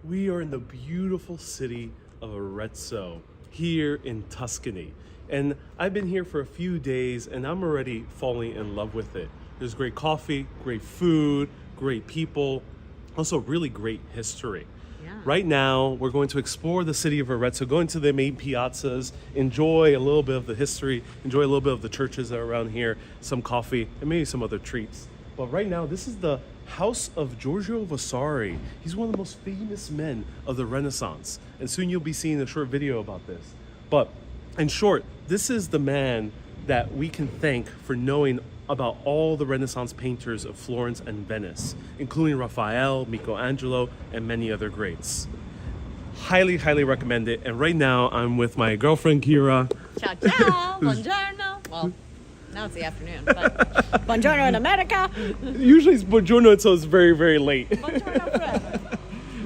We are in the beautiful city of Arezzo here in Tuscany. And I've been here for a few days and I'm already falling in love with it. There's great coffee, great food, great people, also really great history. Yeah. Right now, we're going to explore the city of Arezzo, go into the main piazzas, enjoy a little bit of the history, enjoy a little bit of the churches that are around here, some coffee, and maybe some other treats. But right now, this is the house of Giorgio Vasari. He's one of the most famous men of the Renaissance. And soon you'll be seeing a short video about this. But in short, this is the man that we can thank for knowing about all the Renaissance painters of Florence and Venice, including Raphael, Michelangelo, and many other greats. Highly, highly recommend it. And right now, I'm with my girlfriend, Kira. Ciao, ciao. Buongiorno. Well, now it's the afternoon, but buongiorno in America. Usually it's buongiorno, so it's very, very late. Buongiorno forever.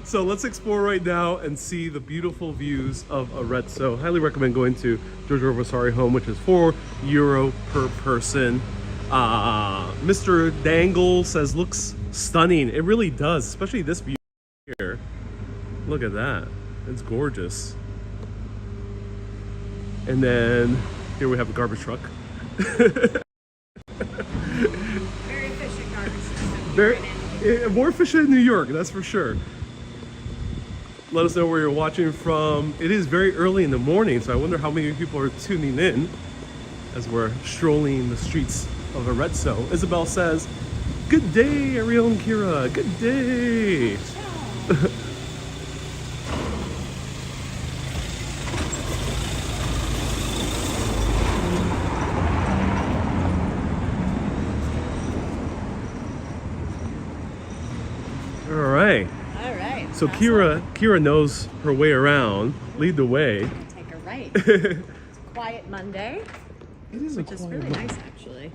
So let's explore right now and see the beautiful views of Arezzo. Highly recommend going to Giorgio Vasari home, which is €4 per person. Mr. Dangle says looks stunning. It really does, especially this view here. Look at that. It's gorgeous. And then here we have a garbage truck. Very efficient garbage. More efficient in New York, that's for sure. Let us know where you're watching from. It is very early in the morning, so I wonder how many people are tuning in as we're strolling the streets of Arezzo. Isabel says, "Good day, Ariel and Kira. Good day." All right. All right. So Kira knows her way around. Lead the way. Take a right. It's a quiet Monday, It is which is really nice, actually.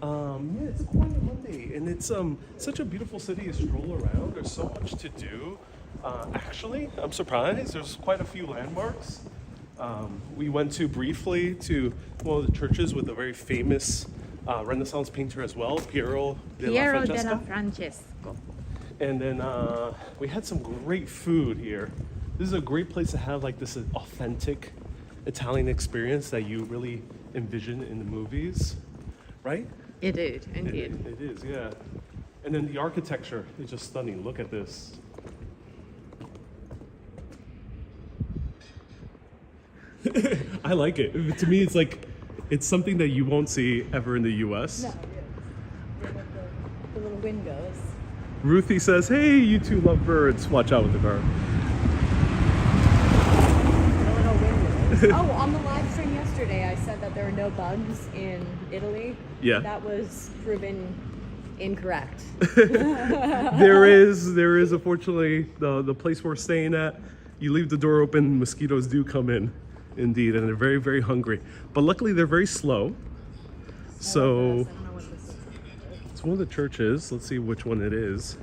Yeah, it's a quiet Monday, and it's such a beautiful city to stroll around. There's so much to do. Actually, I'm surprised. There's quite a few landmarks. We went briefly to one of the churches with a very famous Renaissance painter as well, Piero della Francesco. And then we had some great food here. This is a great place to have like this authentic Italian experience that you really envision in the movies, right? It is, indeed. It is, yeah. And then the architecture is just stunning. Look at this. I like it. To me, it's like, it's something that you won't see ever in the US. No, the little windows. Ruthie says, "Hey, you two love birds. Watch out with the car." The little windows. Oh, on the live stream yesterday, I said that there are no bugs in Italy. Yeah. That was proven incorrect. There is unfortunately the place we're staying at. You leave the door open, mosquitoes do come in, indeed, and they're very, very hungry. But luckily, they're very slow. So it's one of the churches. Let's see which one it is.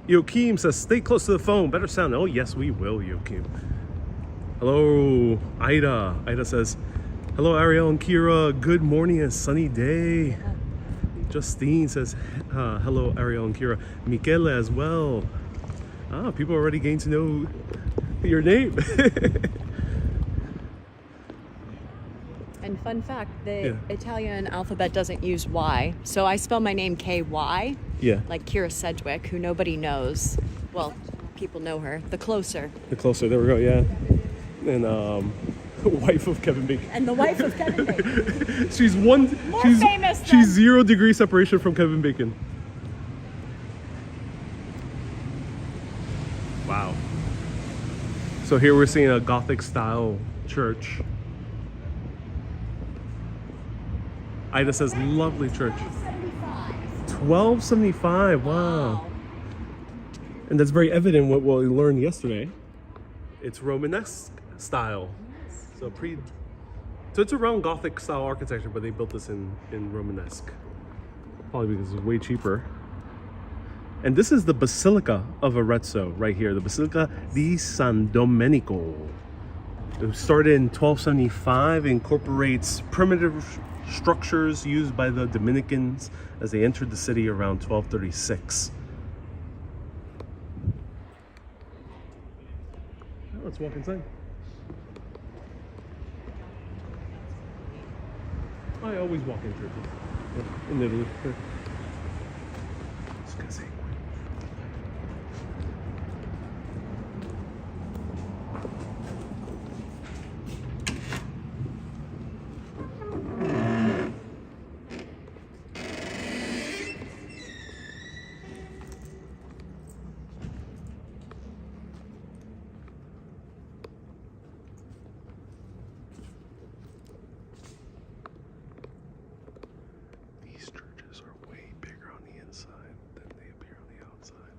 Joachim says, "Stay close to the phone. Better sound." Oh, yes, we will, Joachim. Hello, Ida. Ida says, "Hello, Ariel and Kira. Good morning, a sunny day." Justine says, "Hello, Ariel and Kira." Michele as well. People are already getting to know your name. And fun fact, the Italian alphabet doesn't use Y. So I spell my name K-Y, Yeah. like Kira Sedgwick, who nobody knows. Well, people know her. The closer. The closer, there we go, yeah. And wife of Kevin Bacon. And the wife of Kevin Bacon. She's famous than- She's 0 degree separation from Kevin Bacon. Wow. So here we're seeing a Gothic style church. Ida says, "Lovely church." 1275. Wow. And that's very evident what we learned yesterday. It's Romanesque style. So it's around Gothic style architecture, but they built this in Romanesque. Probably because it's way cheaper. And this is the Basilica of Arezzo right here, the Basilica di San Domenico. It started in 1275, incorporates primitive structures used by the Dominicans as they entered the city around 1236. Let's walk inside. I always walk in churches in Italy. Just gonna say. These churches are way bigger on the inside than they appear on the outside.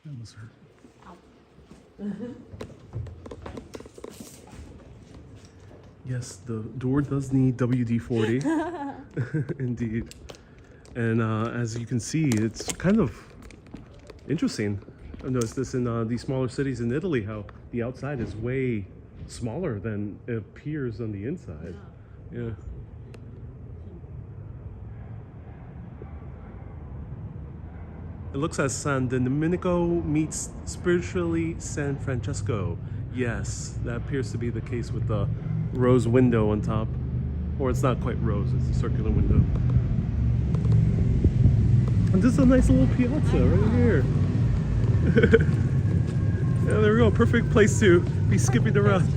That was her. Yes, the door does need WD-40. Indeed. And as you can see, it's kind of interesting. I've noticed this in these smaller cities in Italy, how the outside is way smaller than it appears on the inside. Yeah. It looks as San Domenico meets spiritually San Francesco. Yes, that appears to be the case with the rose window on top. Or it's not quite rose, it's a circular window. And this is a nice little piazza right here. Yeah, there we go. Perfect place to be skipping around.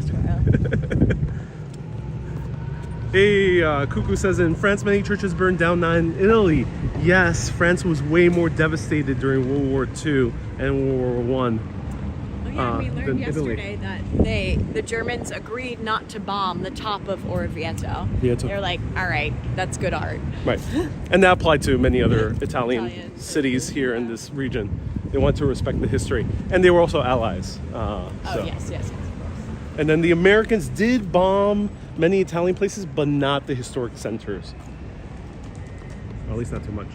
Hey, Cuckoo says in France, many churches burned down, not in Italy. Yes, France was way more devastated during World War II and World War I. Oh yeah, we learned yesterday that the Germans agreed not to bomb the top of Arezzo. They're like, all right, that's good art. Right, and that applied to many other Italian cities here in this region. They wanted to respect the history, and they were also allies. Yes, of course. And then the Americans did bomb many Italian places, but not the historic centers. Or at least not too much.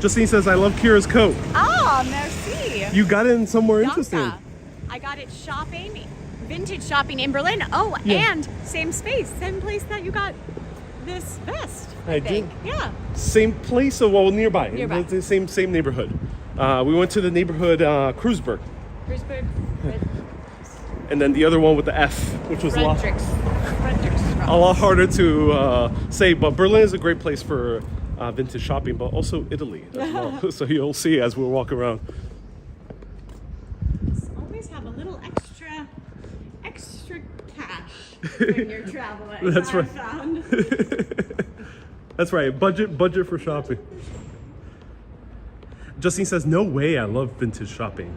Justine says, I love Kira's coat. Ah, merci. You got it in somewhere interesting. I got it shopping, vintage shopping in Berlin. Oh, yeah. And same space, same place that you got this vest, I think. did. Yeah. Same place, well, nearby. Nearby. The same neighborhood. We went to the neighborhood Kreuzberg. Kreuzberg. And then the other one with the F, which was a lot harder to say. But Berlin is a great place for vintage shopping, but also Italy as well. So you'll see as we walk around. little extra cash when you're traveling. That's right. Found. That's right. Budget for shopping. Justine says, "No way! I love vintage shopping."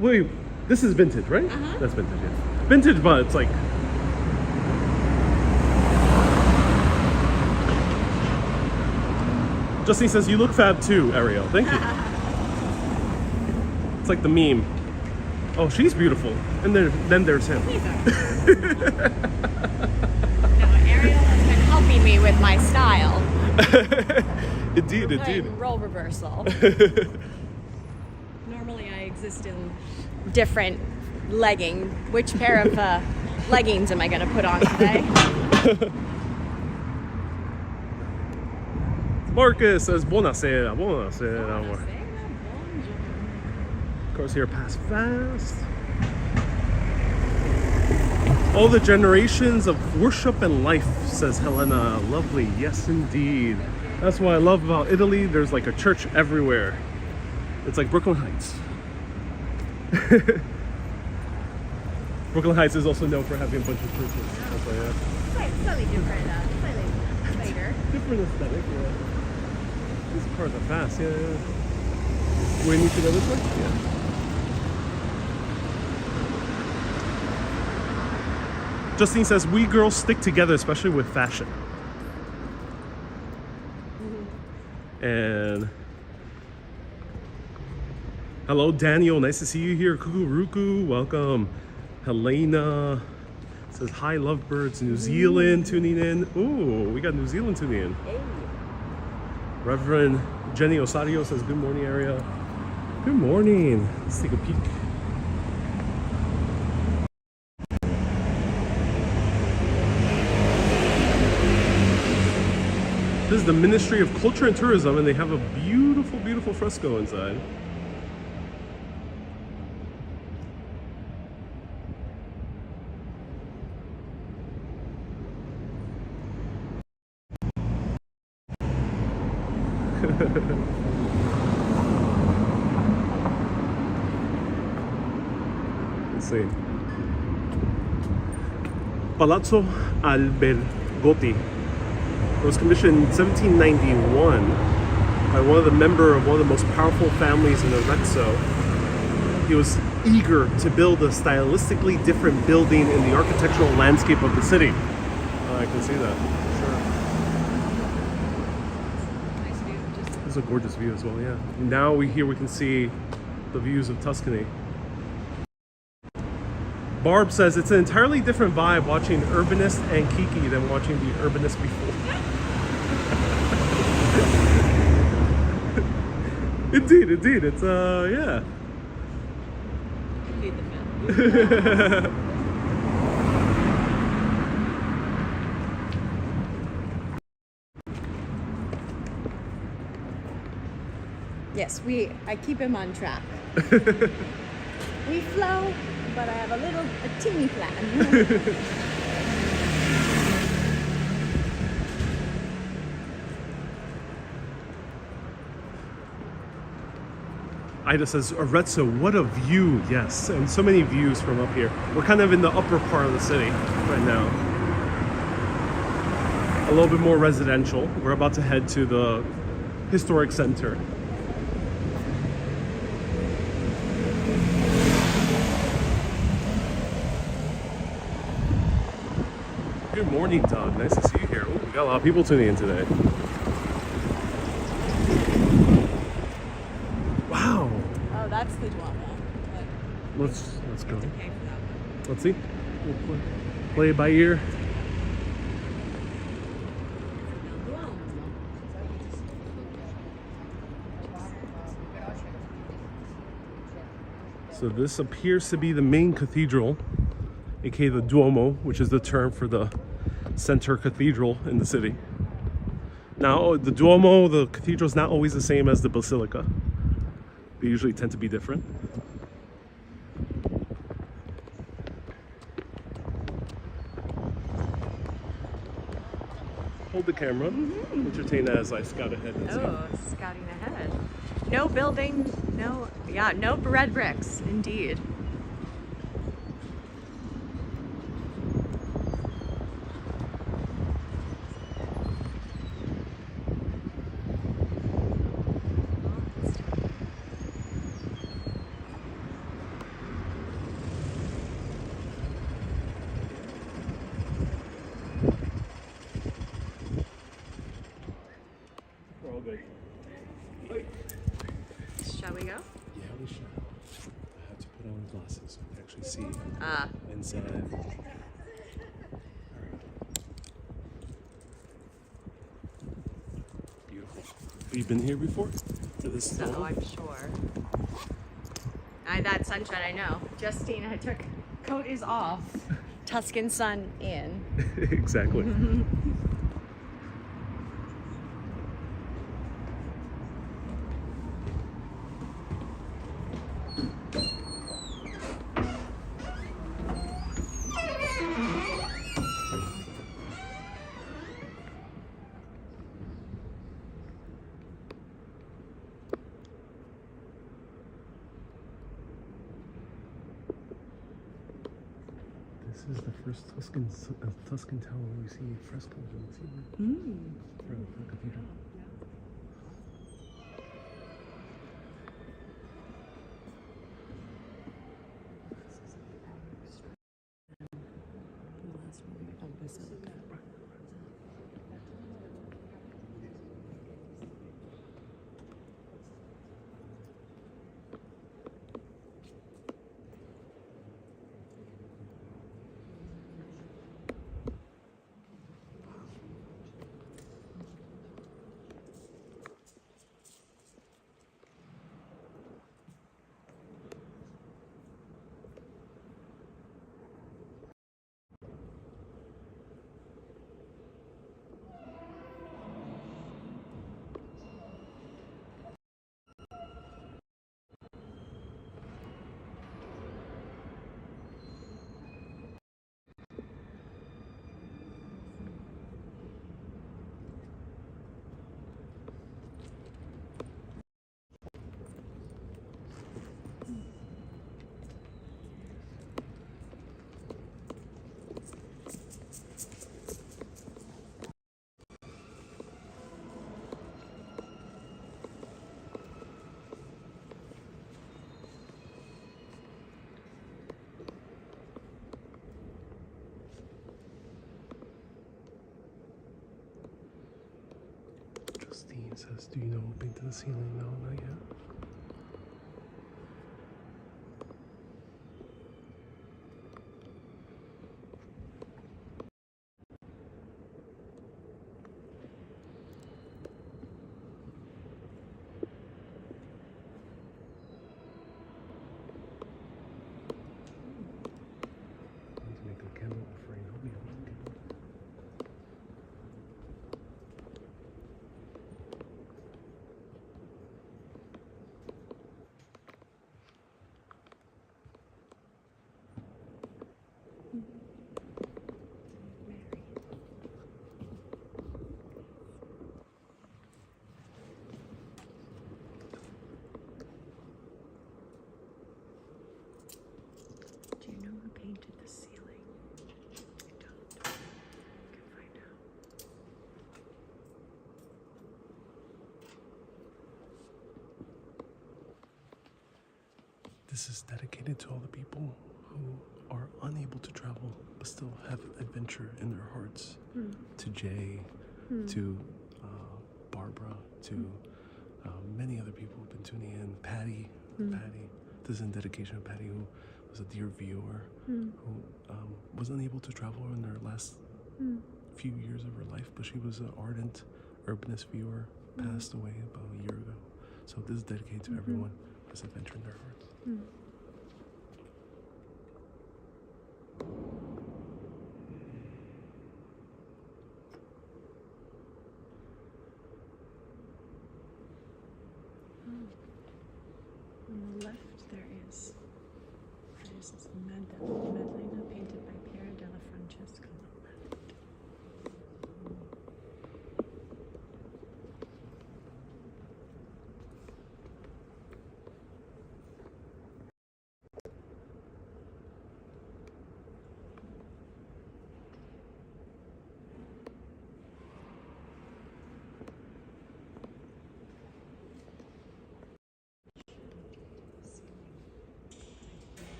Wait, this is vintage, right? That's vintage. Yeah. Vintage, but it's like. Justine says, "You look fab too, Ariel." Thank you. It's like the meme. Oh, she's beautiful, and then there's him. No, Ariel has been helping me with my style. Indeed. Role reversal. Normally I exist in different legging. Which pair of leggings am I going to put on today? Marcus says, "Buonasera, buonasera." Of course, here pass fast. All the generations of worship and life, says Helena. Lovely, yes indeed. That's what I love about Italy. There's like a church everywhere. It's like Brooklyn Heights. Brooklyn Heights is also known for having a bunch of churches. That's why, yeah. Slightly different, slightly later. Different aesthetic, yeah. These cars are fast, yeah. We need to go this way? Yeah. Justine says, "We girls stick together, especially with fashion." And hello, Daniel. Nice to see you here. Kukuruku, welcome. Helena says, "Hi, lovebirds. New Zealand tuning in." Ooh, we got New Zealand tuning in. Hey. Reverend Jenny Osario says, "Good morning, area." Good morning. Let's take a peek. This is the Ministry of Culture and Tourism, and they have a beautiful, beautiful fresco inside. Let's see. Palazzo Albergotti. It was commissioned in 1791 by one of the most powerful families in Arezzo. He was eager to build a stylistically different building in the architectural landscape of the city. I can see that. Sure. Nice view. This is a gorgeous view as well, yeah. Now we can see the views of Tuscany. Barb says it's an entirely different vibe watching Urbanist and Kiki than watching the Urbanist before. Indeed. It's yeah. Feed the family. Yes, I keep him on track. We flow, but I have a teeny plan. Ida says, "Arezzo, what a view." Yes, and so many views from up here. We're kind of in the upper part of the city right now. A little bit more residential. We're about to head to the historic center. Good morning, Doug. Nice to see you here. Ooh, we got a lot of people tuning in today. Wow. Oh, that's the Duomo. Let's go. Okay for that one. Let's see. We'll play it by ear. So this appears to be the main cathedral, aka the Duomo, which is the term for the center cathedral in the city. Now, the Duomo, the cathedral, is not always the same as the basilica. They usually tend to be different. Hold the camera. Entertain as I scout ahead. And Oh, scouting ahead. No building, no red bricks, indeed. actually see Ah. inside. Beautiful. Have you been here before? To this So salon? I'm sure. That sunshine, I know. Justine, I took coat is off. Tuscan sun in. Exactly. This is the first Tuscan tower we see frescoes on the ceiling for the cathedral. Justine says, do you know open to the ceiling? No, not yet. I want to make a candle offering. I'll be able to do it. Do you know who painted the ceiling? I don't. I can find out. This is dedicated to all the people who are unable to travel but still have adventure in their hearts. To Jay, to Barbara, to many other people who've been tuning in. Patty. This is in dedication of Patty, who was a dear viewer, who was unable to travel in her last few years of her life, but she was an ardent urbanist viewer, passed away about a year ago. So this is dedicated to everyone who has adventure in their hearts. On the left there's this Madonna painted by Piero della Francesca.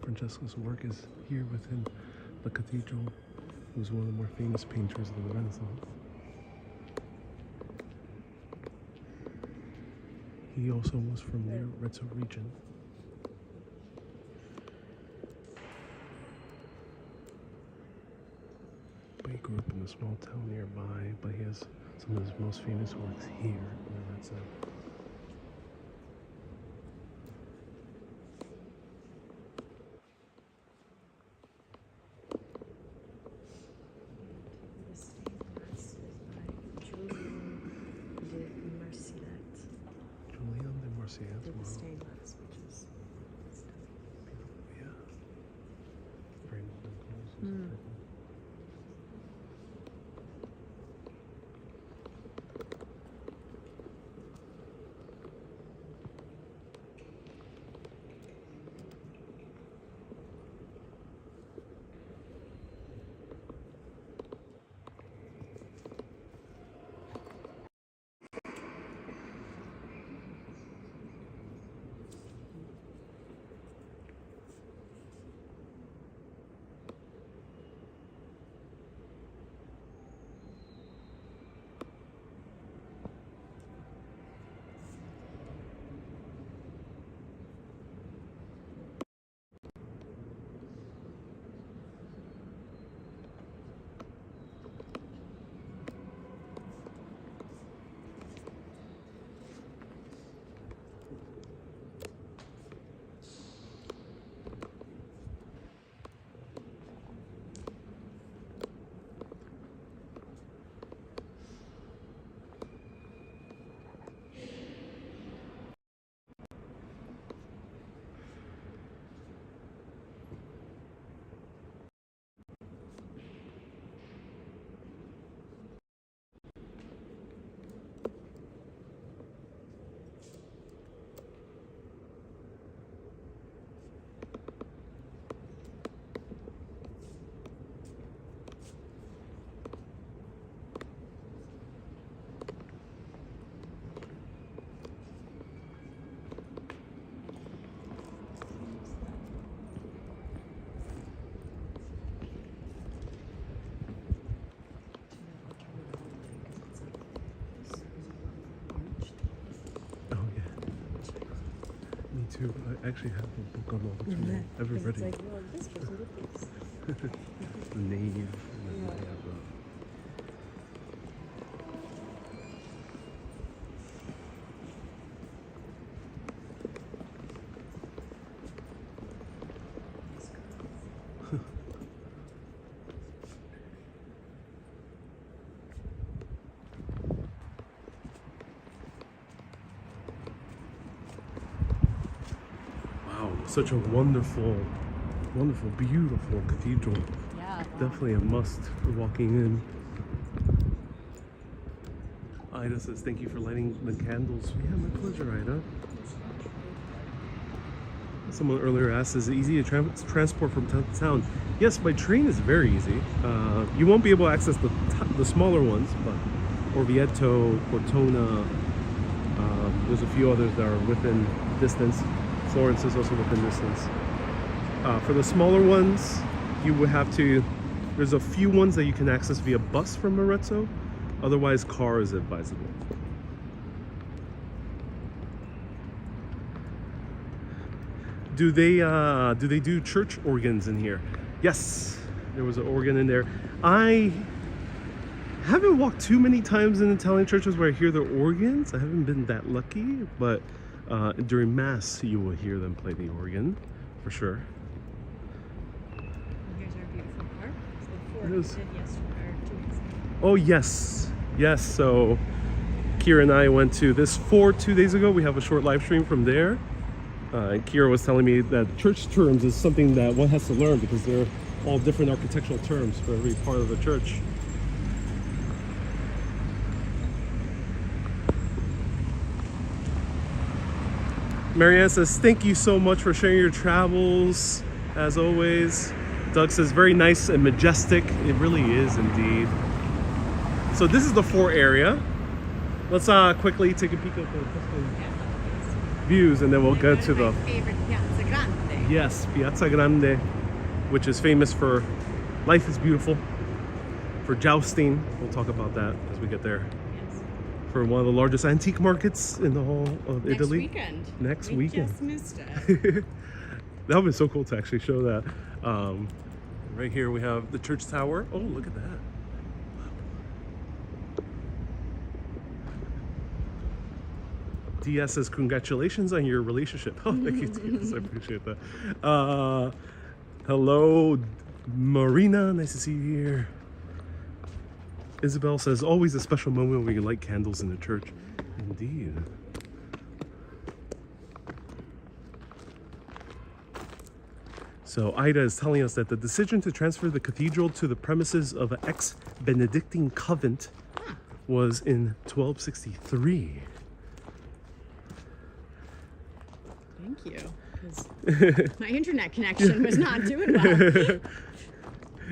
Francesco's work is here within the cathedral. He was one of the more famous painters of the Renaissance. He also was from the Arezzo region. But he grew up in a small town nearby, but he has some of his most famous works here in Arezzo. The stained glass, which is beautiful, yeah. Very modern clothes. Too. I actually have a book on all the two. Everybody. It's like, well, this person did this. The nave. And then Yeah. they have such a wonderful, wonderful, beautiful cathedral. Yeah. Wow. Definitely a must for walking in. Ida says, thank you for lighting the candles. Yeah, my pleasure, Ida. Someone earlier asked, is it easy to transport from town to town? Yes, by train is very easy. You won't be able to access the smaller ones, but Orvieto, Cortona, there's a few others that are within distance. Florence is also within distance. For the smaller ones, you would have to, there's a few ones that you can access via bus from Arezzo. Otherwise, car is advisable. Do they do church organs in here? Yes, there was an organ in there. I haven't walked too many times in Italian churches where I hear the organs. I haven't been that lucky, but during Mass, you will hear them play the organ, for sure. Here's our beautiful park. It's the fort we It is. did yesterday, or 2 weeks ago. Oh, yes. Yes, so Kira and I went to this fort 2 days ago. We have a short live stream from there. And Kira was telling me that church terms is something that one has to learn because they're all different architectural terms for every part of the church. Marianne says, thank you so much for sharing your travels, as always. Doug says, very nice and majestic. It really is indeed. So this is the fort area. Let's quickly take a peek at the Tuscan views, and then we'll go to the... favorite Piazza Grande. Yes, Piazza Grande, which is famous for life is beautiful, for jousting. We'll talk about that as we get there. Yes. For one of the largest antique markets in the whole of Italy. Next weekend. We just missed it. That would be so cool to actually show that. Right here we have the church tower. Oh, look at that. DS says, congratulations on your relationship. Oh, thank you, DS. I appreciate that. Hello, Marina. Nice to see you here. Isabel says, always a special moment when you light candles in the church. Indeed. So Ida is telling us that the decision to transfer the cathedral to the premises of an ex-Benedictine convent was in 1263. Thank you, because my internet connection was not doing well.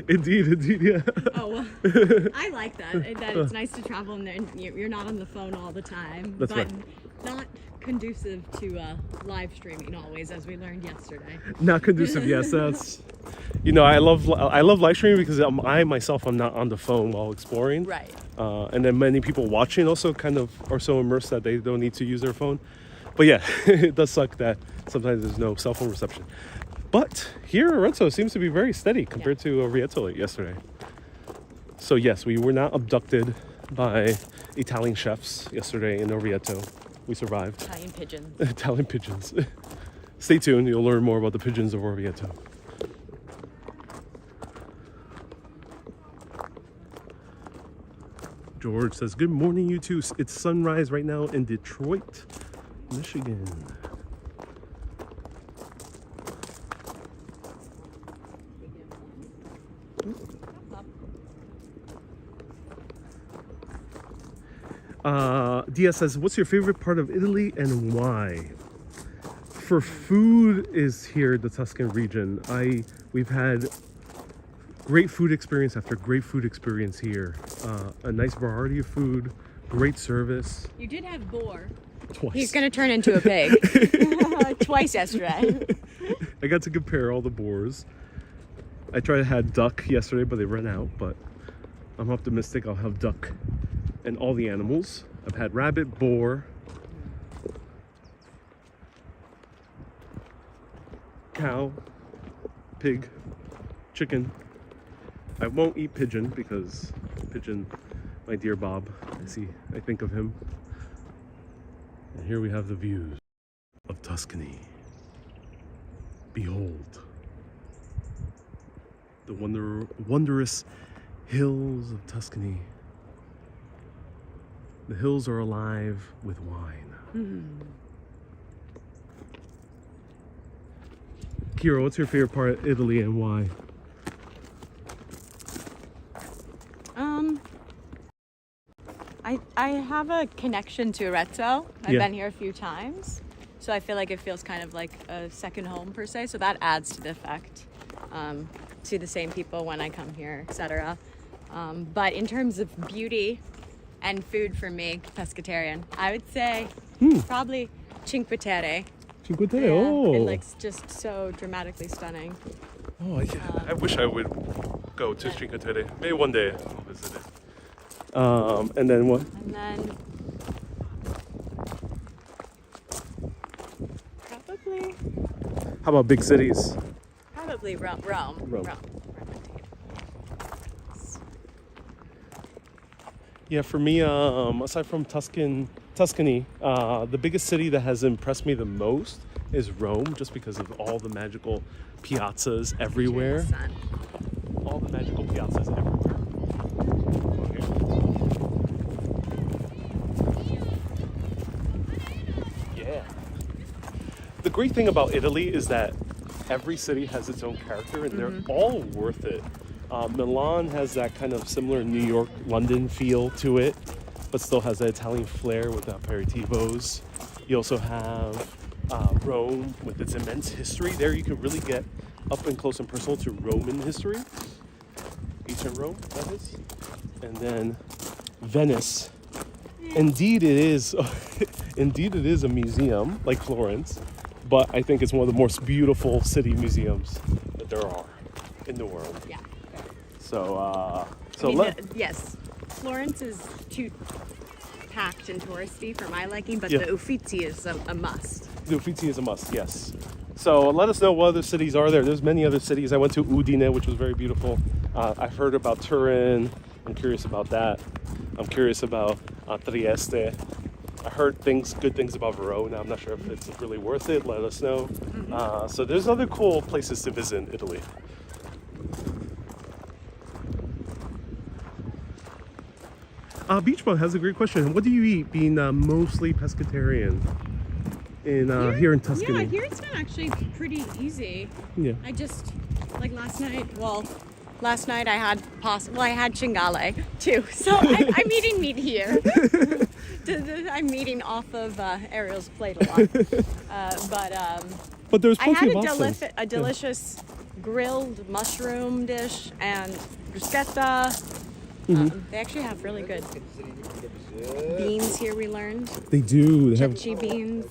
Indeed, yeah. Oh, well, I like that it's nice to travel and you're not on the phone all the time. That's but right. Not conducive to live streaming always, as we learned yesterday. Not conducive, yes. That's, you know, I love live streaming because I myself am not on the phone while exploring. Right. And then many people watching also kind of are so immersed that they don't need to use their phone. But yeah, it does suck that sometimes there's no cell phone reception. But here, Arezzo seems to be very steady compared to Arretzo yesterday. So yes, we were not abducted by Italian chefs yesterday in Arretzo. We survived. Italian pigeons. Italian pigeons. Stay tuned, you'll learn more about the pigeons of Arretzo. George says, good morning, you two. It's sunrise right now in Detroit, Michigan. Dia says, what's your favorite part of Italy and why? For food is here, the Tuscan region. We've had great food experience after great food experience here. A nice variety of food, great service. You did have boar. Twice. He's going to turn into a pig. Twice yesterday. I got to compare all the boars. I tried to have duck yesterday, but they ran out. But I'm optimistic I'll have duck and all the animals. I've had rabbit, boar, cow, pig, chicken. I won't eat pigeon because pigeon, my dear Bob, I think of him. And here we have the views of Tuscany. Behold, the wondrous hills of Tuscany. The hills are alive with wine. Kira, what's your favorite part of Italy and why? I have a connection to Arezzo. I've been here a few times, so I feel like it feels kind of like a second home per se. So that adds to the effect. See the same people when I come here, etc. But in terms of beauty and food for me, pescatarian, I would say probably Cinque Terre. Cinque Terre, oh. It looks just so dramatically stunning. Oh, I wish I would go to Cinque Terre. Maybe one day I'll visit it. And then what? And then probably. How about big cities? Probably Rome. Yeah, for me, aside from Tuscany, the biggest city that has impressed me the most is Rome, just because of all the magical piazzas everywhere. All the magical piazzas everywhere. Yeah. The great thing about Italy is that every city has its own character, and they're all worth it. Milan has that kind of similar New York, London feel to it, but still has that Italian flair with the aperitivos. You also have Rome with its immense history. There you can really get up and close and personal to Roman history. Ancient Rome, that is. And then Venice. Indeed it is a museum, like Florence, but I think it's one of the most beautiful city museums that there are in the world. Yeah. So, yes, Florence is too packed and touristy for my liking, but Yeah. the Uffizi is a must. the Uffizi is a must, yes. So let us know what other cities are there. There's many other cities. I went to Udine, which was very beautiful. I've heard about Turin. I'm curious about that. I'm curious about Trieste. I heard good things about Verona. I'm not sure if it's really worth it. Let us know. So there's other cool places to visit in Italy. Beachbug has a great question. What do you eat being mostly pescatarian in here in Tuscany? Yeah, here it's been actually pretty easy. Yeah. I just, like last night I had I had cingale too. So I'm eating meat here. I'm eating off of Ariel's plate a lot. But there's I plenty had of options. a delicious grilled mushroom dish and bruschetta. They actually have really good beans here, we learned. They do. They have Ceci beans,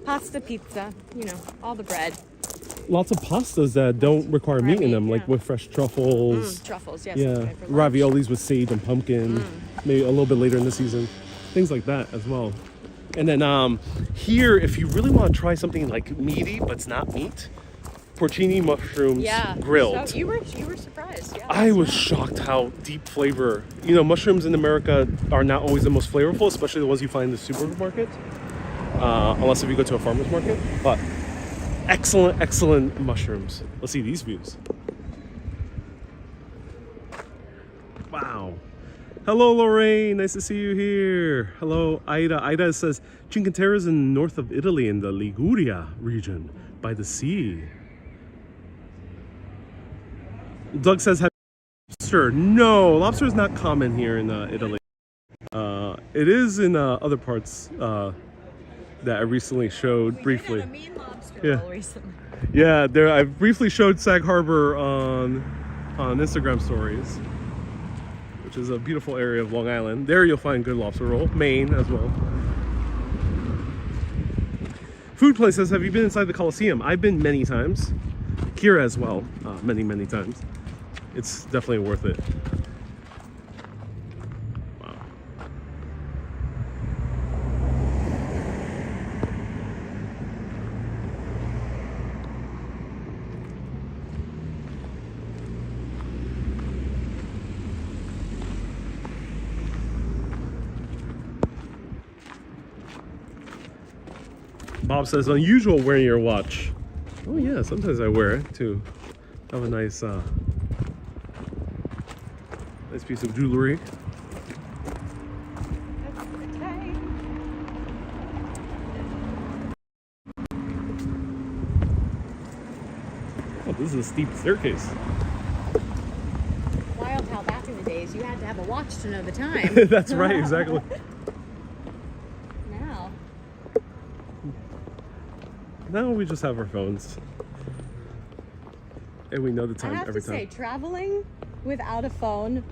pasta, pizza, all the bread. lots of pastas that don't require meat in them, like with fresh truffles. Truffles, yes. Yeah, Okay, for lunch. raviolis with sage and pumpkin. Maybe a little bit later in the season. Things like that as well. And then here, if you really want to try something like meaty, but it's not meat, porcini mushrooms grilled. So you were surprised, yeah. I was shocked how deep flavor. Mushrooms in America are not always the most flavorful, especially the ones you find in the supermarket. Unless if you go to a farmer's market. But excellent, excellent mushrooms. Let's see these views. Wow. Hello, Lorraine. Nice to see you here. Hello, Ida. Ida says Cinque Terre is in north of Italy in the Liguria region by the sea. Doug says, have lobster? No, lobster is not common here in Italy. It is in other parts that I recently showed briefly. We did have a mean lobster roll recently. Yeah, I briefly showed Sag Harbor on Instagram stories, which is a beautiful area of Long Island. There you'll find good lobster roll. Maine as well. Food places, have you been inside the Coliseum? I've been many times. Kira as well, many, many times. It's definitely worth it. Wow. Bob says, unusual wearing your watch. Oh yeah, sometimes I wear it to have a nice nice piece of jewelry. Oh, this is a steep staircase. Wild how back in the days you had to have a watch to know the time. That's right, exactly. Now we just have our phones. And we know the time every time. I have to say, traveling without a phone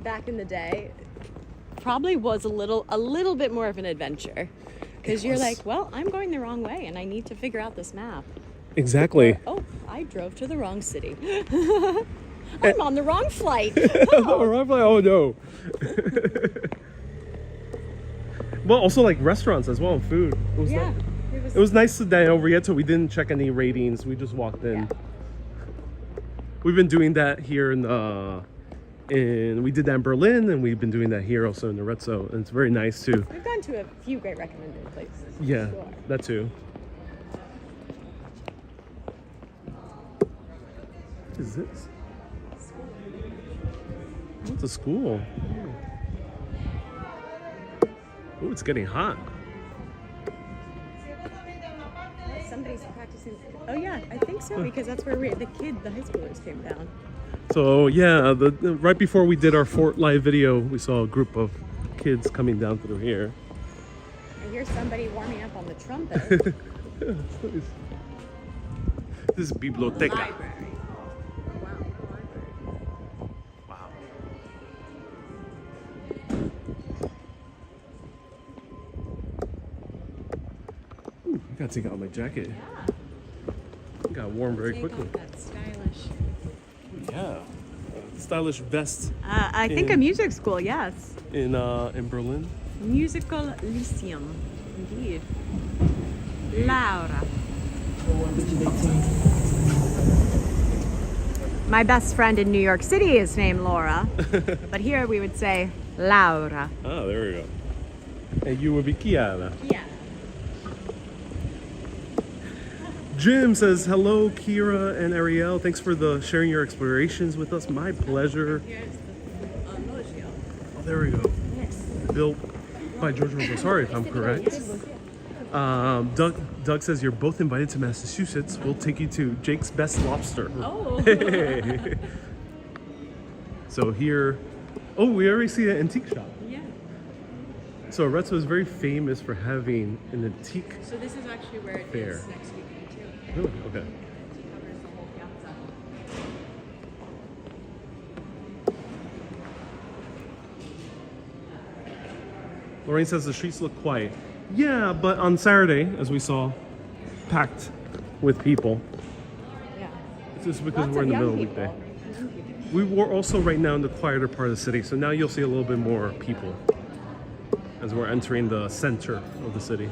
back in the day probably was a little bit more of an adventure. Because you're like, well, I'm going the wrong way and I need to figure out this map. Exactly. Or, oh, I drove to the wrong city. I'm on the wrong flight. Oh no. Well, also like restaurants as well, and food. It was nice to that over Arretzo. We didn't check any ratings. We just walked in. Yeah. We've been doing that here we did that in Berlin, and we've been doing that here also in Arezzo, and it's very nice too. We've gone to a few great recommended places. Yeah, sure. That too. What is this? It's a school. Oh, it's getting hot. Somebody's practicing. Oh yeah, I think so, because that's where the high schoolers came down. So yeah, right before we did our Fort Live video, we saw a group of kids coming down through here. I hear somebody warming up on the trumpet. Yeah, that's nice. This is biblioteca. Library. Wow. Gotta take out my jacket. Yeah. Got warm very Take quickly. off that stylish. Yeah. Stylish vest I think a music school, yes. in Berlin. Musical Lyceum, indeed. Laura. My best friend in New York City is named Laura, but here we would say Laura. Ah, there we go. And you would be Kiana. Yeah. Jim says, hello, Kira and Ariel. Thanks for sharing your explorations with us. My pleasure. Here's the loggia. Oh, there we go. Yes. Built by George Vasari, if I'm correct. Doug says, you're both invited to Massachusetts. We'll take you to Jake's Best Lobster. Oh. Hey. So here, we already see an antique shop. Yeah. So Arezzo is very famous for having an antique. So this is actually where it Fair. is next weekend too. Really? Okay. It covers the whole piazza. Lorraine says the streets look quiet. Yeah, but on Saturday, as we saw, packed with people. Yeah. It's just because Lots we're in of the young middle of the people. weekday. We were also right now in the quieter part of the city, so now you'll see a little bit more people as we're entering the center of the city.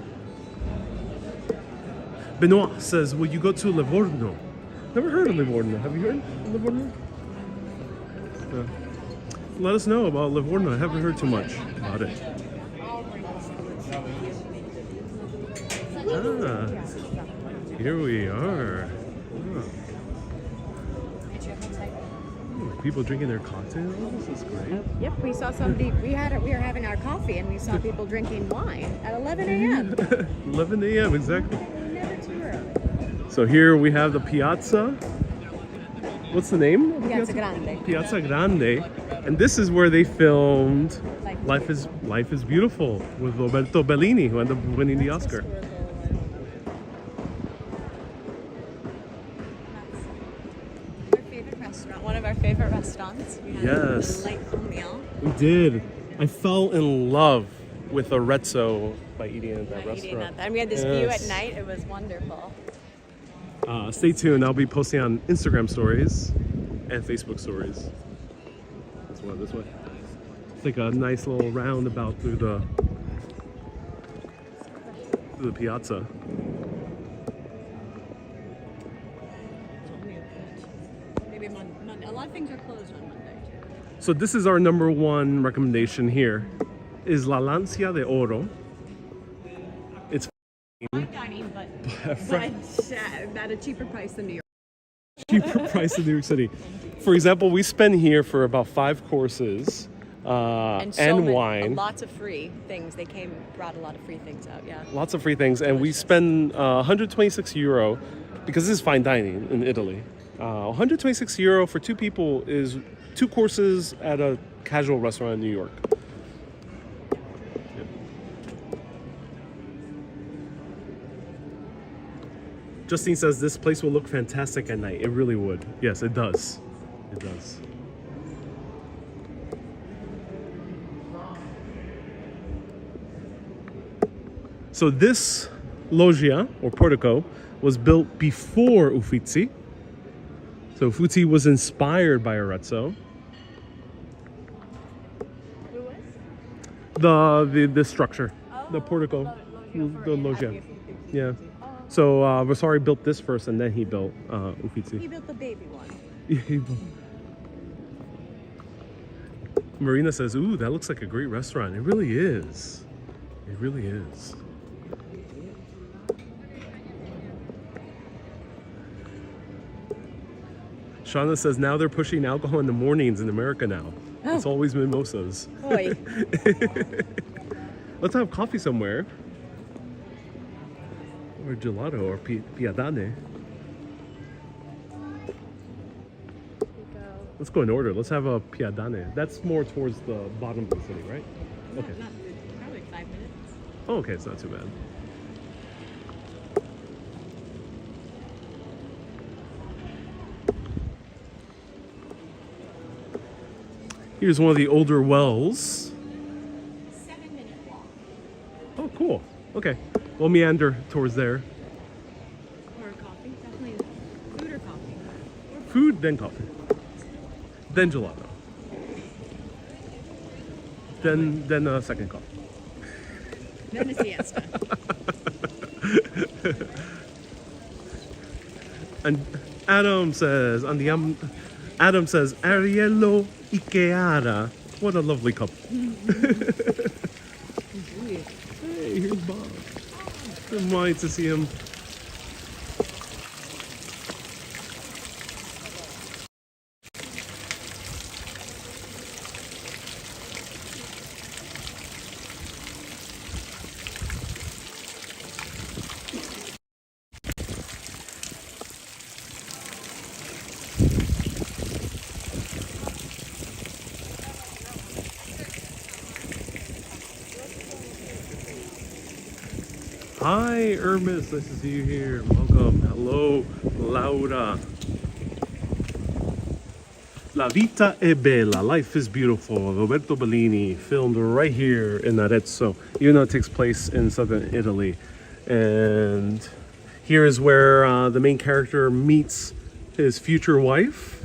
Benoit says, will you go to Livorno? Never heard of Livorno. Have you heard of Livorno? Yeah. Let us know about Livorno. I haven't heard too much about it. Ah, here we are. Oh. People drinking their cocktails. This is great. Yep, we saw somebody. We were having our coffee, and we saw people drinking wine at 11 a.m. 11 a.m. exactly. Never too early. So here we have the piazza. What's the name? Of the Piazza Grande. Piazza Grande, and this is where they filmed Life Life is Beautiful with Roberto Bellini, who ended up winning the Oscar. Our favorite restaurant, one of our favorite restaurants. We had Yes. a delightful meal. We did. I fell in love with Arezzo by eating at that restaurant. Eating at that. And we had this view Yes. at night. It was wonderful. Stay tuned. I'll be posting on Instagram stories and Facebook stories. This way. It's like a nice little roundabout through the piazza. Maybe Monday. A lot of things are closed on Monday too. So this is our number one recommendation here, is La Lancia de Oro. It's Fine dining, but at a cheaper price than New York. cheaper price in New York City. For example, we spend here for about 5 courses and wine. Lots of free things. They brought a lot of free things out. Yeah. Lots of free things, and we spend 126 euro because this is fine dining in Italy. 126 euro for 2 people is 2 courses at a casual restaurant in New York. Justine says this place will look fantastic at night. It really would. Yes, it does. It does. So this loggia or portico was built before Uffizi. So Uffizi was inspired by Arezzo. Who was? The structure, the portico, the loggia. Yeah. So Vasari built this first, and then he built Uffizi. He built the baby one. Marina says, "Ooh, that looks like a great restaurant." It really is. It really is. Shauna says, now they're pushing alcohol in the mornings in America now. Oh. It's always mimosas. Boy. Let's have coffee somewhere. Or gelato or piadane. Let's go in order. Let's have a piadane. That's more towards the bottom of the city, right? Okay. Probably 5 minutes. Oh, okay, it's not too bad. Here's one of the older wells. 7-minute walk. Oh, cool. Okay. We'll meander towards there. Food, then coffee. Then gelato. Then a second coffee. Then a siesta. And Adam says, Ariello Ikeara. What a lovely couple. Hey, here's Bob. I'm wanting to see him. Hi, Hermes. Nice to see you here. Welcome. Hello, Laura. La vita è bella. Life is beautiful. Roberto Bellini, filmed right here in Arezzo, even though it takes place in southern Italy. And here is where the main character meets his future wife.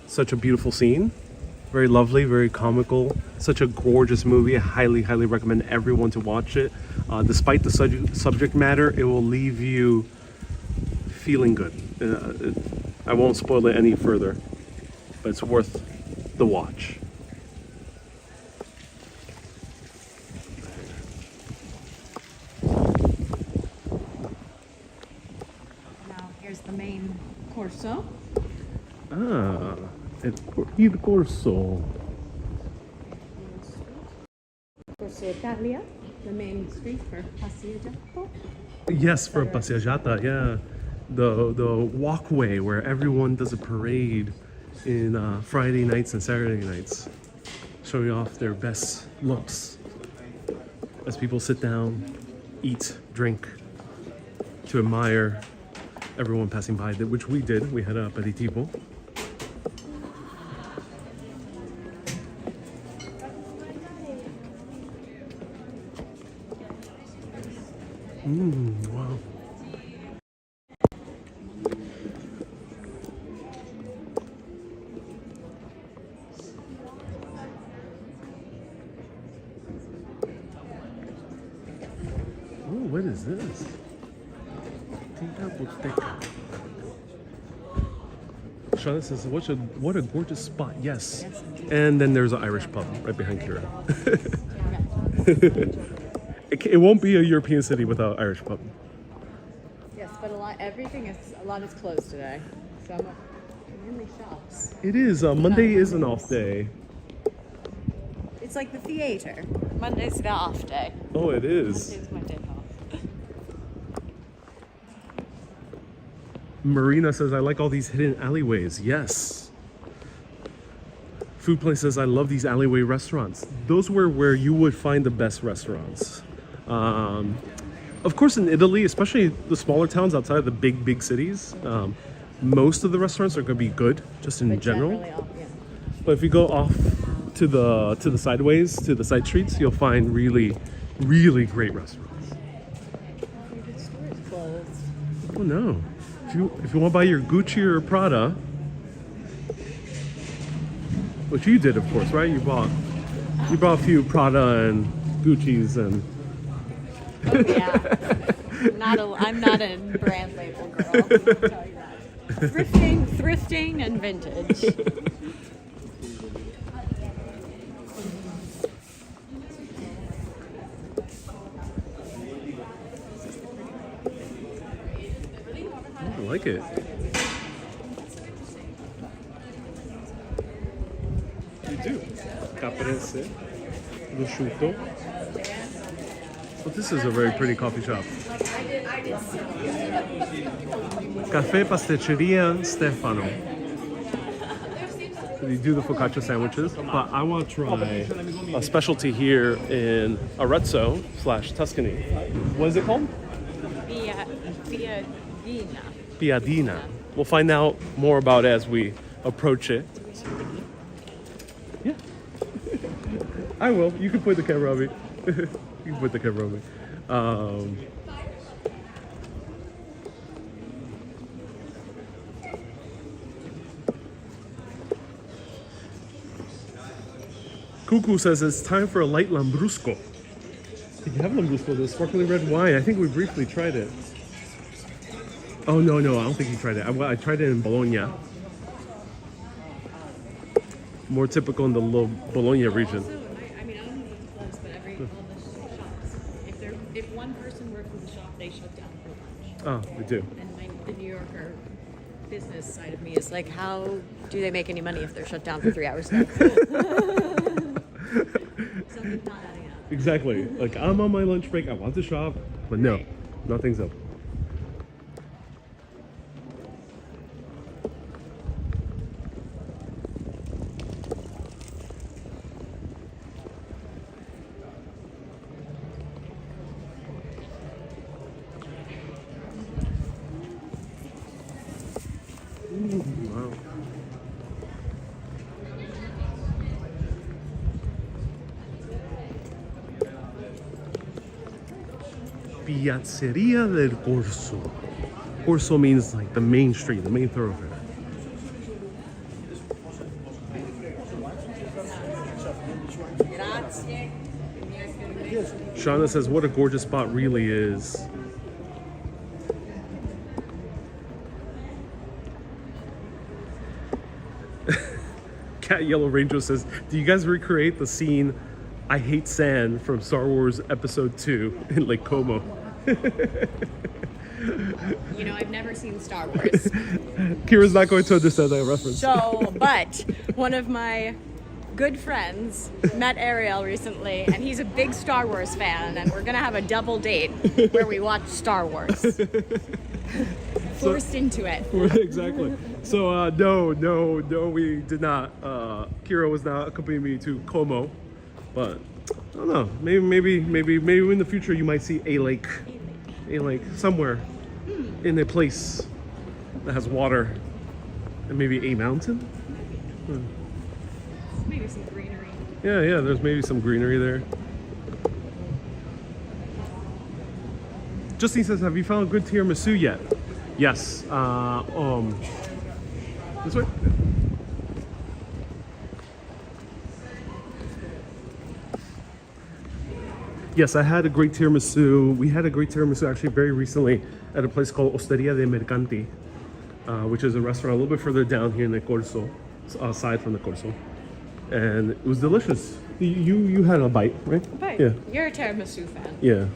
Such a beautiful scene. Very lovely, very comical. Such a gorgeous movie. I highly, highly recommend everyone to watch it. Despite the subject matter, it will leave you feeling good. I won't spoil it any further, but it's worth the watch. Now here's the main corso. Ah, il corso. Corso Italia, the main street for passeggiato. Yes, for passeggiata, yeah. The walkway where everyone does a parade in Friday nights and Saturday nights, showing off their best looks as people sit down, eat, drink, to admire everyone passing by, which we did. We had an aperitivo. Wow. Oh, what is this? Shauna says, what a gorgeous spot. Yes. And then there's an Irish pub right behind Kira. It won't be a European city without Irish pub. Yes, but a lot is closed today. So mainly shops. It is. Monday is an off day. It's like the theater. Monday's the off day. Oh, it is. Monday's my day off. Marina says, I like all these hidden alleyways. Yes. Food Place says, I love these alleyway restaurants. Those were where you would find the best restaurants. Of course, in Italy, especially the smaller towns outside of the big cities, most of the restaurants are going to be good, just in general. Yeah. But if you go off to the sideways, to the side streets, you'll find really, really great restaurants. Favorite store is closed. Oh no! If you want to buy your Gucci or Prada, which you did, of course, right? You bought a few Prada and Gucci's and. Oh yeah. I'm not a brand label girl. I can tell you that. Thrifting and vintage. I like it. You do. Caprese, prosciutto. But this is a very pretty coffee shop. Caffè Pasticceria Stefano. They do the focaccia sandwiches, but I want to try a specialty here in Arezzo / Tuscany. What is it called? Piadina. Piadina. We'll find out more about it as we approach it. Yeah. I will. You can put the camera on me. You can put the camera on me. Cuckoo says it's time for a light lambrusco. Did you have lambrusco, the sparkling red wine? I think we briefly tried it. Oh, no, I don't think you tried it. I tried it in Bologna. More typical in the Bologna region. I mean, I don't know if it's close, but all the shops, if one person works in the shop, they shut down for lunch. Oh, they do. And the New Yorker business side of me is like, how do they make any money if they're shut down for 3 hours? Something's not adding up. Exactly. Like, I'm on my lunch break. I want to shop, but no, nothing's up. Wow. Piazzeria del Corso. Corso means like the main street, the main thoroughfare. Shauna says, what a gorgeous spot really is. Cat Yellow Ranger says, do you guys recreate the scene I Hate Sand from Star Wars Episode 2 in Lake Como? You know, I've never seen Star Wars. Kira's not going to understand that reference. So, but one of my good friends met Ariel recently, and he's a big Star Wars fan, and we're going to have a double date where we watch Star Wars. Forced into it. Exactly. So, no, we did not. Kira was not accompanying me to Como, but I don't know. Maybe in the future you might see a lake somewhere in a place that has water, and maybe a mountain. Maybe some greenery. Yeah. There's maybe some greenery there. Justine says, have you found a good tiramisu yet? Yes. This way. Yes, I had a great tiramisu. We had a great tiramisu actually very recently at a place called Osteria de Mercanti, which is a restaurant a little bit further down here in the Corso, aside from the Corso. And it was delicious. You had a bite, right? A bite. Yeah. You're a tiramisu fan. Yeah.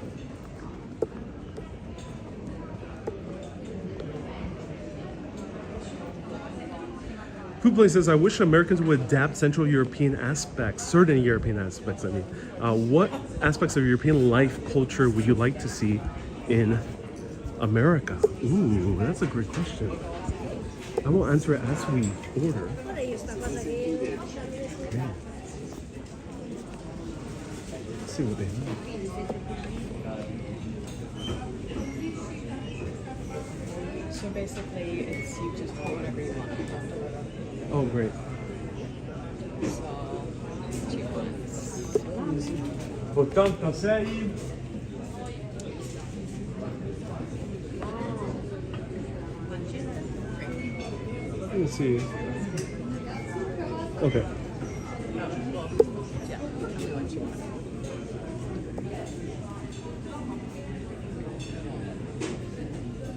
Food says, I wish Americans would adapt Central European aspects, certain European aspects, I mean. What aspects of European life culture would you like to see in America? Ooh, that's a great question. I will answer it as we order. Yeah. Let's see what they have. So basically, it's you just put whatever you want. Oh, great. So, 2 months. 86. Let me see. Okay. Yeah, tell me what you want.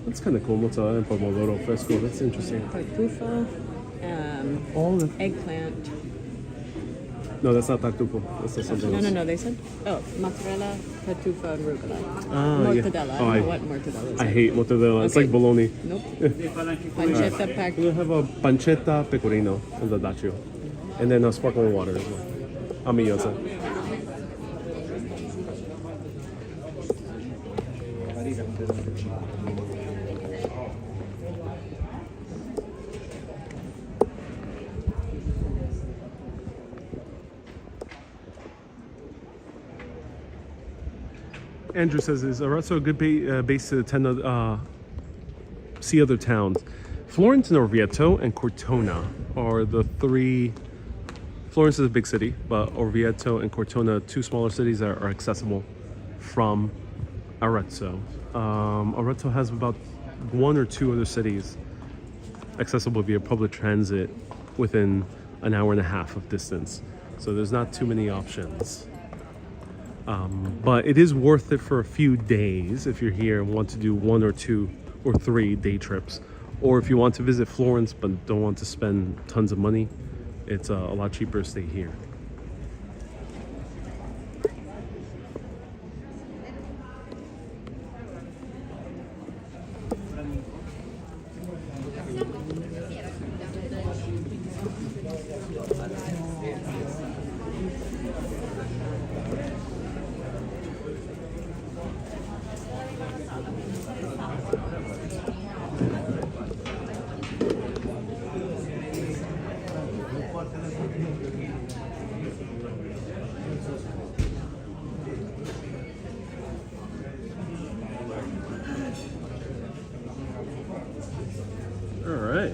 That's kind of cool. Mozzarella and pomodoro fresco. That's interesting. Tartufo, All the eggplant. No, that's not tartufo. That's something else. No. They said, mozzarella, tartufo, and arugula. Yeah. Mortadella. Oh, I don't know what mortadella is. I hate mortadella. It's Okay. like bologna. Nope. Pancetta pack. We'll have a pancetta pecorino and the daccio. And then a sparkling water as well. Amiosa. Andrew says, is Arezzo a good base to attend, see other towns? Florence and Orvieto and Cortona are the three. Florence is a big city, but Orvieto and Cortona, 2 smaller cities that are accessible from Arezzo. Arezzo has about 1 or 2 other cities accessible via public transit within an hour and a half of distance. So there's not too many options. But it is worth it for a few days if you're here and want to do 1 or 2 or 3 day trips. Or if you want to visit Florence but don't want to spend tons of money, it's a lot cheaper to stay here. All right.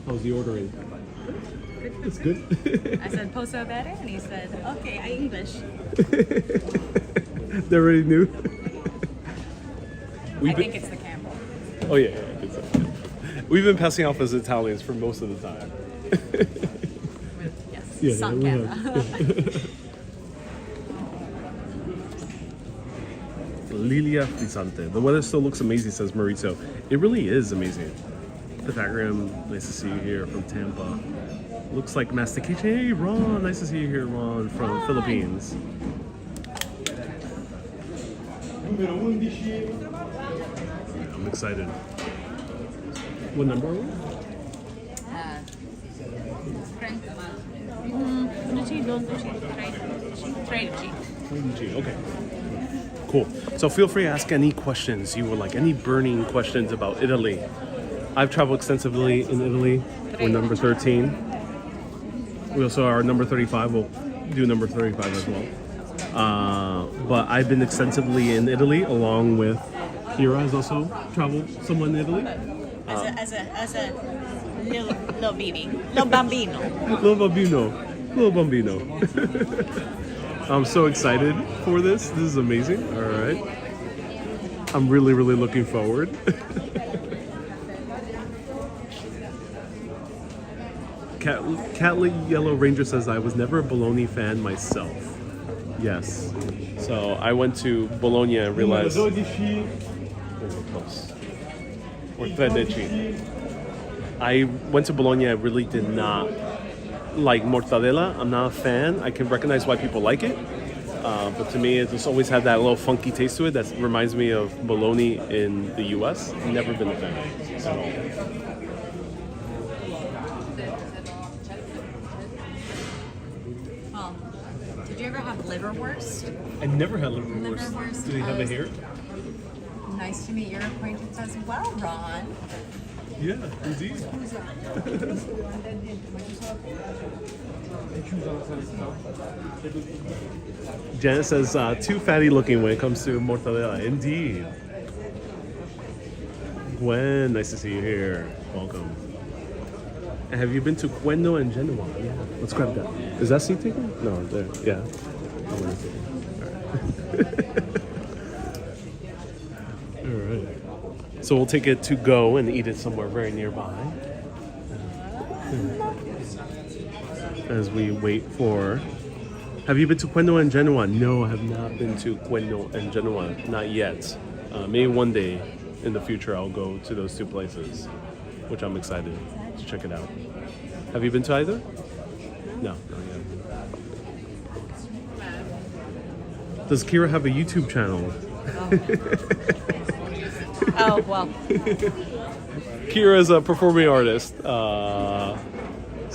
How's the ordering? It's good. I said poso bere, and he said, "Okay, I English." They already knew. I think it's the camera. Oh yeah, I think so. We've been passing off as Italians for most of the time. Yes, Yeah, sun we camera. Lilia Frisante. The weather still looks amazing, says Marito. It really is amazing. Pythagorean, nice to see you here from Tampa. Looks like mastication. Hey, Ron, nice to see you here, Ron, from Philippines. I'm excited. What number are we? 13. Okay. Cool. So feel free to ask any questions you would like, any burning questions about Italy. I've traveled extensively in Italy. We're number 13. We also are number 35. We'll do number 35 as well. But I've been extensively in Italy, along with Kira has also traveled somewhat in Italy. As a little baby, little bambino. Little bambino. I'm so excited for this. This is amazing. All right. I'm really, really looking forward. Cat Yellow Ranger says, I was never a Bologna fan myself. Yes. So I went to Bologna and realized... Or 13. I went to Bologna, I really did not like mortadella. I'm not a fan. I can recognize why people like it. But to me, it just always had that little funky taste to it that reminds me of bologna in the US. Never been a fan at all. Did you ever have liverwurst? I never had liverwurst. Liverwurst. Do they have it here? Nice to meet your acquaintance as well, Ron. Yeah, indeed. Janet says, too fatty looking when it comes to mortadella. Indeed. Gwen, nice to see you here. Welcome. And have you been to Quendo and Genoa? Yeah. Let's grab that. Is that seat taken? No, there. Yeah. All right. So we'll take it to go and eat it somewhere very nearby. As we wait for... Have you been to Quendo and Genoa? No, I have not been to Quendo and Genoa. Not yet. Maybe one day in the future I'll go to those two places, which I'm excited to check it out. Have you been to either? No, not yet. Does Kira have a YouTube channel? Oh, well. Kira is a performing artist. So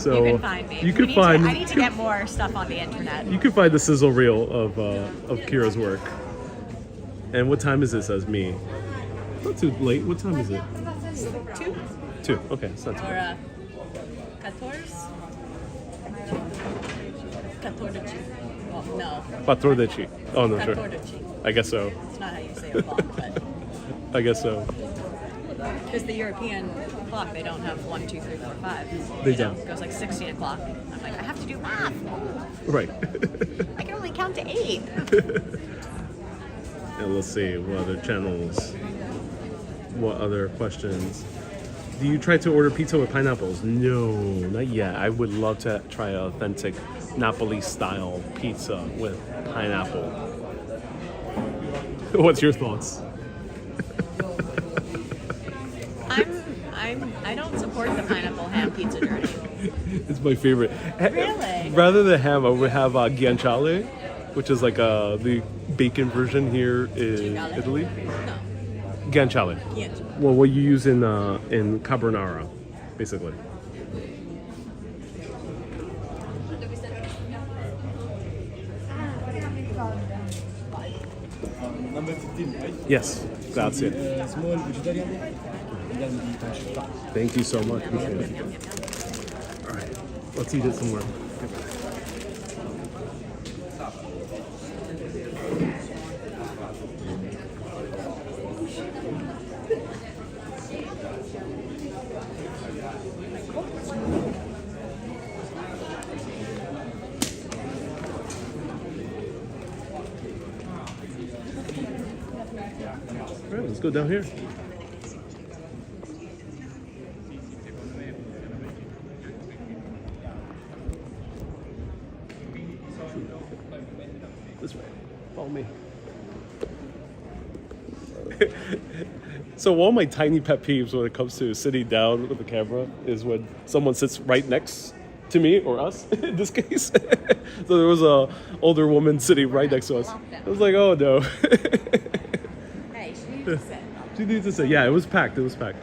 You can find me. You can find. I need to get more stuff on the internet. You can find the sizzle reel of Kira's work. And what time is this as me? Not too late. What time is it? 2 2. Okay, it's not too or late. 14. Well, no. Quattordici. Oh, no, sure. 14. I guess so. It's not how you say a clock, but I guess so. because the European clock, they don't have 1, 2, 3, 4, 5. They You know, don't. It goes like 16 o'clock. I'm like, I have to do math. Right. I can only count to 8. And let's see what other channels. What other questions? Do you try to order pizza with pineapples? No, not yet. I would love to try an authentic Napoli style pizza with pineapple. What's your thoughts? I don't support the pineapple ham pizza journey. It's my favorite. Really? Rather than ham, I would have guanciale, which is like the bacon version here in Gale? Italy. No. Guanciale. Yes. Well, what you use in carbonara, basically. Number 15, right? Yes, that's it. Small vegetarian and then the pancetta. Thank you so much. Appreciate it. All right, let's eat it somewhere. All right, let's go down here. This way. Follow me. So one of my tiny pet peeves when it comes to sitting down with the camera is when someone sits right next to me or us in this case. So there was a older woman sitting right next to us. I was like, oh no. Hey, she needs to sit. She needs to say, yeah, it was packed. It was packed.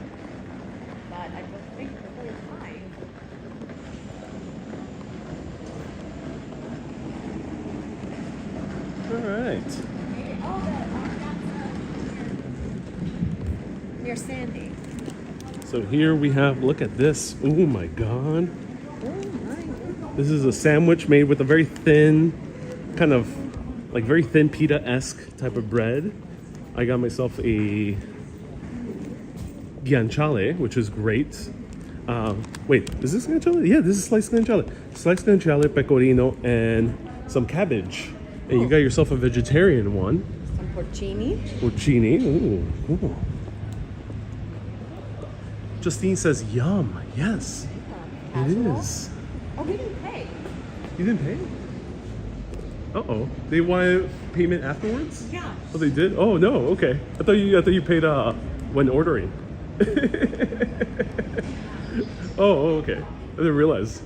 But I think it's fine. All right. Near Sandy. So here we have, look at this. Oh my God. Oh my. This is a sandwich made with a very thin, kind of like very thin pita-esque type of bread. I got myself a guanciale, which is great. Wait, is this guanciale? Yeah, this is sliced guanciale. Sliced guanciale, pecorino, and some cabbage. And you got yourself a vegetarian one. Some porcini. Porcini. Ooh, ooh. Justine says, yum. Yes, it is. Oh, we didn't pay. You didn't pay? Uh-oh. They wanted payment afterwards? Yeah. Oh, they did? Oh, no. Okay. I thought you paid when ordering. Oh, okay. I didn't realize.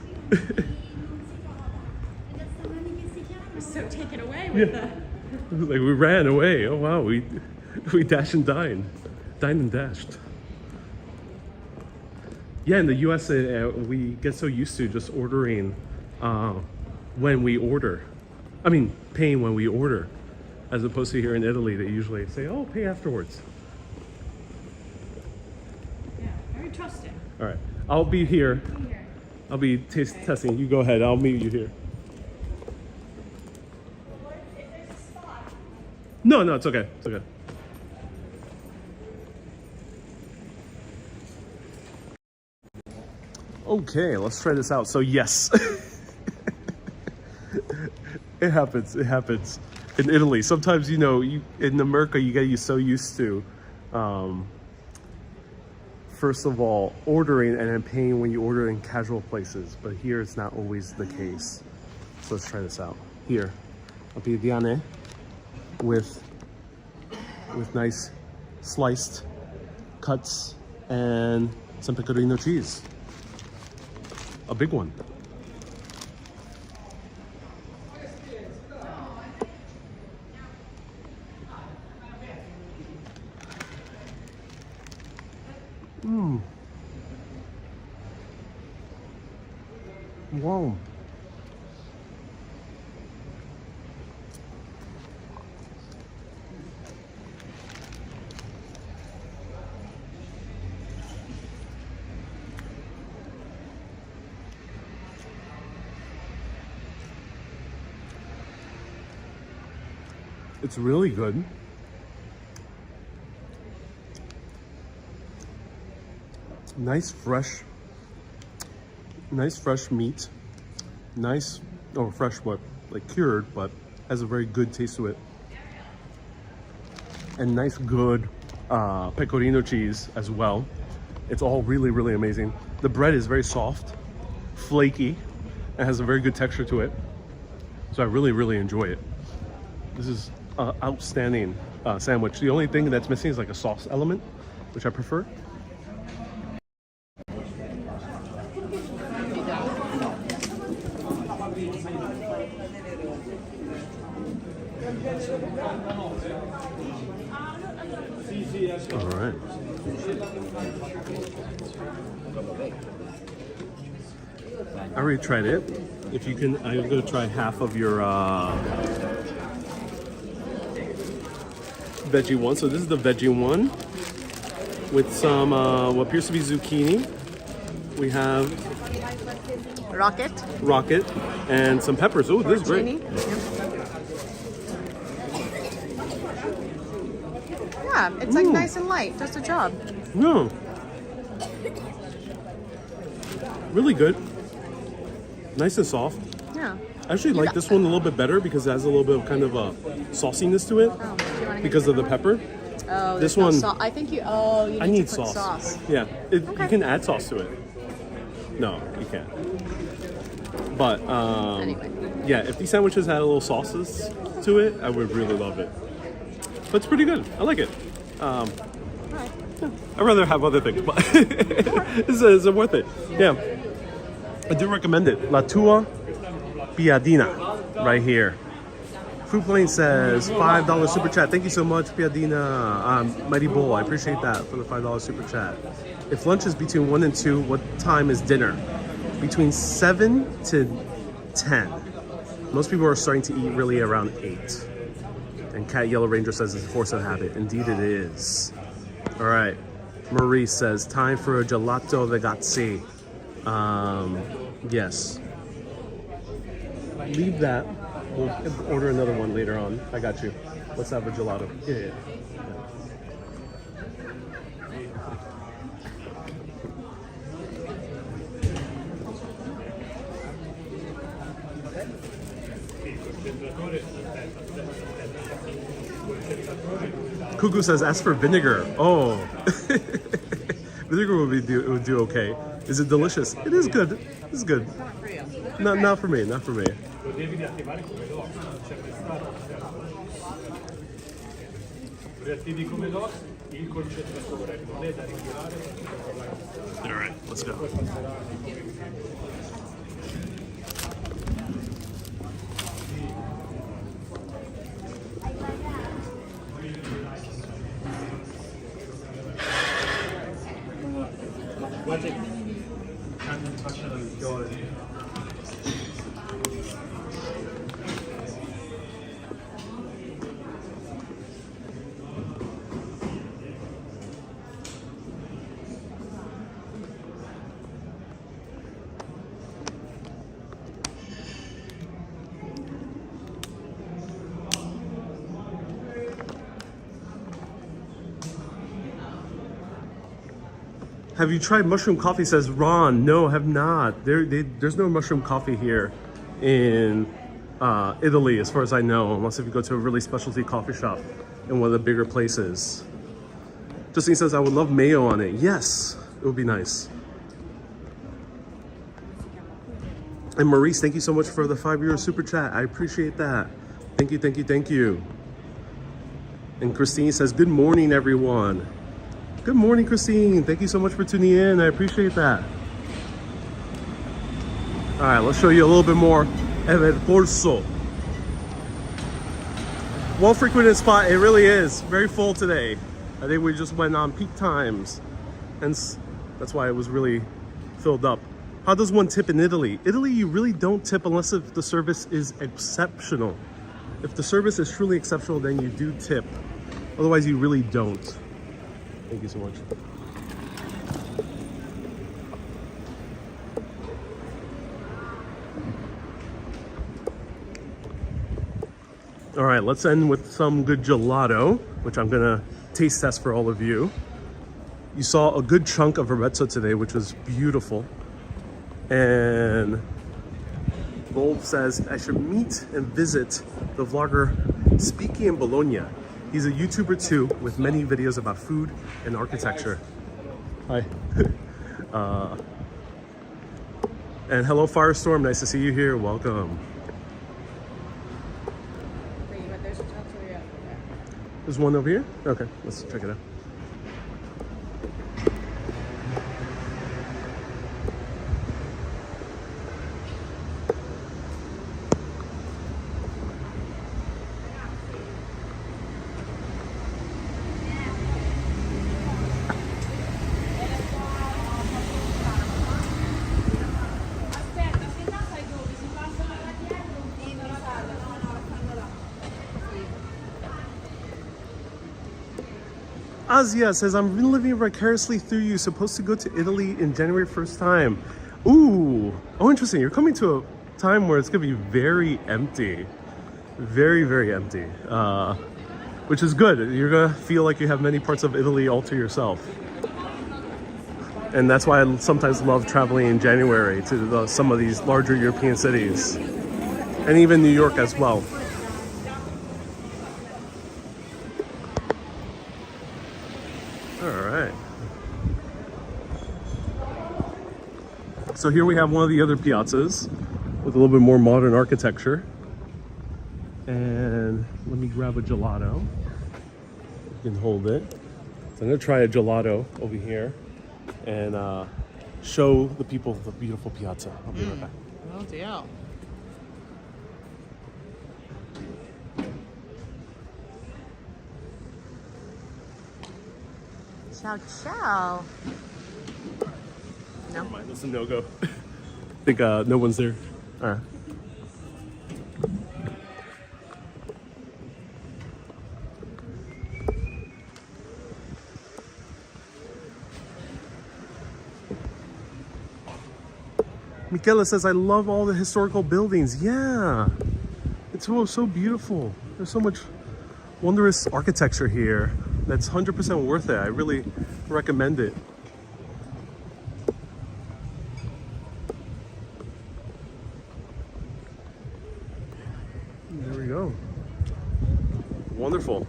We're so taken away with Yeah. It was like we ran away. Oh, wow. We dashed and dined. Dined and dashed. Yeah, in the US, we get so used to just ordering when we order. I mean, paying when we order. As opposed to here in Italy, they usually say, oh, pay afterwards. Yeah, very trusting. All right, I'll be here. I'll be testing. You go ahead. I'll meet you here. No, it's okay. It's okay. Okay, let's try this out. So yes, it happens. It happens in Italy. Sometimes, you know, in America, you get so used to, first of all, ordering and then paying when you order in casual places. But here, it's not always the case. So let's try this out. Here, a biryani with nice sliced cuts and some pecorino cheese. A big one. Wow. It's really good. Nice fresh meat. Nice, or fresh what, like cured, but has a very good taste to it. And nice good pecorino cheese as well. It's all really, really amazing. The bread is very soft, flaky, and has a very good texture to it. So I really, really enjoy it. This is an outstanding sandwich. The only thing that's missing is like a sauce element, which I prefer. All right. I already tried it. If you can, I'm gonna try half of your veggie one. So this is the veggie one with some what appears to be zucchini. We have rocket, and some peppers. Oh, this is great. Yeah, it's like nice and light. Does the job. No. Really good. Nice and soft. Yeah. I actually like this one a little bit better because it has a little bit of kind of a sauciness to it because of the pepper. Oh, this one. I think you. Oh, you need I need to put sauce. Yeah, you can add sauce to it. No, you can't. But Anyway. yeah, if these sandwiches had a little sauces to it, I would really love it. But it's pretty good. I like it. Yeah, I'd rather have other things, but it's worth it. Yeah, I do recommend it. La Tua Piadina, right here. Food Plane says $5 super chat. Thank you so much, Piadina. Mighty Bull, I appreciate that for the $5 super chat. If lunch is between 1 and 2, what time is dinner? Between 7 to 10. Most people are starting to eat really around 8. And Cat Yellow Ranger says it's a force of habit. Indeed it is. All right. Marie says, time for a gelato ragazzi. Yes. Leave that. We'll order another one later on. I got you. Let's have a gelato. Yeah. Cuckoo says, ask for vinegar. Oh. Vinegar would do okay. Is it delicious? It is good. It's good. Not for me. Not for me. All right, let's go. Have you tried mushroom coffee, says Ron. No, have not. There's no mushroom coffee here in Italy, as far as I know, unless if you go to a really specialty coffee shop in one of the bigger places. Justine says, I would love mayo on it. Yes, it would be nice. And Maurice, thank you so much for the €5 super chat. I appreciate that. Thank you, thank you, thank you. And Christine says, good morning, everyone. Good morning, Christine. Thank you so much for tuning in. I appreciate that. All right, let's show you a little bit more of El Corso. Well-frequented spot. It really is. Very full today. I think we just went on peak times. Hence, that's why it was really filled up. How does one tip in Italy? Italy, you really don't tip unless if the service is exceptional. If the service is truly exceptional, then you do tip. Otherwise, you really don't. Thank you so much. All right, let's end with some good gelato, which I'm gonna taste test for all of you. You saw a good chunk of Arezzo today, which was beautiful. And Gold says I should meet and visit the vlogger Speaking in Bologna. He's a YouTuber too, with many videos about food and architecture. Hi. And hello Firestorm, nice to see you here, welcome. There's one over here? Okay, let's check it out. Asia says, I'm living vicariously through you. Supposed to go to Italy in January first time. Ooh, oh, interesting. You're coming to a time where it's gonna be very empty. Very, very empty. Which is good. You're gonna feel like you have many parts of Italy all to yourself. And that's why I sometimes love traveling in January to some of these larger European cities. And even New York as well. Alright. So here we have one of the other piazzas with a little bit more modern architecture. And let me grab a gelato. You can hold it. So I'm gonna try a gelato over here and show the people the beautiful piazza. I'll be right back. Oh dear. Ciao, ciao. No. Never mind, that's a no-go. I think no one's there. All right. Michela says, I love all the historical buildings. Yeah, it's so beautiful. There's so much wondrous architecture here that's 100% worth it. I really recommend it. There we go. Wonderful.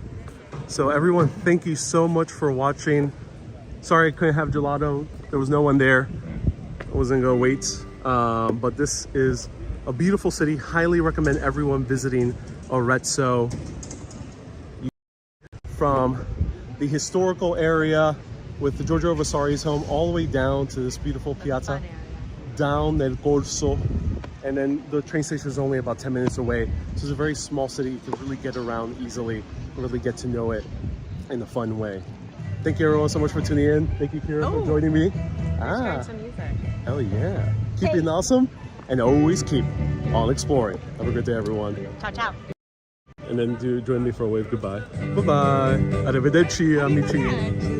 So everyone, thank you so much for watching. Sorry I couldn't have gelato. There was no one there. I wasn't gonna wait. But this is a beautiful city. Highly recommend everyone visiting Arezzo. From the historical area with the Giorgio Vasari's home all the way down to this beautiful piazza, down Nel Corso, and then the train station is only about 10 minutes away. So it's a very small city. You can really get around easily, really get to know it in a fun way. Thank you everyone so much for tuning in. Thank you, Kira, for joining me. Some music. Hell yeah. Keep being awesome and always keep on exploring. Have a good day, everyone. Ciao, ciao. And then join me for a wave goodbye. Bye-bye. Arrivederci, amici.